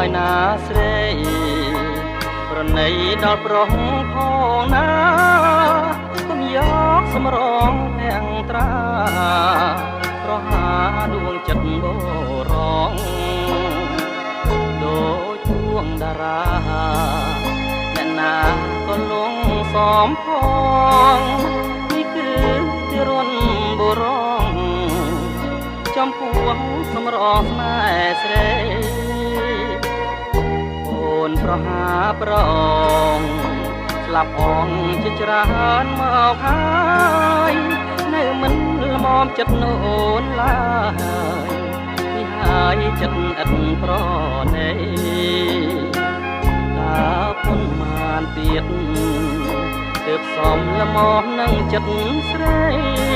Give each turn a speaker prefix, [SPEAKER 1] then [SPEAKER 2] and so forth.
[SPEAKER 1] យណាស្រីប្រណីដល់ប្រុសផងណាគុំយកសម្រងទាំងត្រាប្រហាដួងចិត្តបរងដូចជួងតារាអ្នកណាក៏លងសំផងនេះគឺទីរនបុរងចំពោះសម្រងស្នេហ៍ស្រីអូនប្រហាប្រងស្លាប់អងជាច្រើនមកហើយនៅមិនល្មមចិត្តនូនឡើយនេះហើយចិត្តឥតប្រណីតើពុនបានទៀតទើបសមល្មមនឹងចិត្តស្រី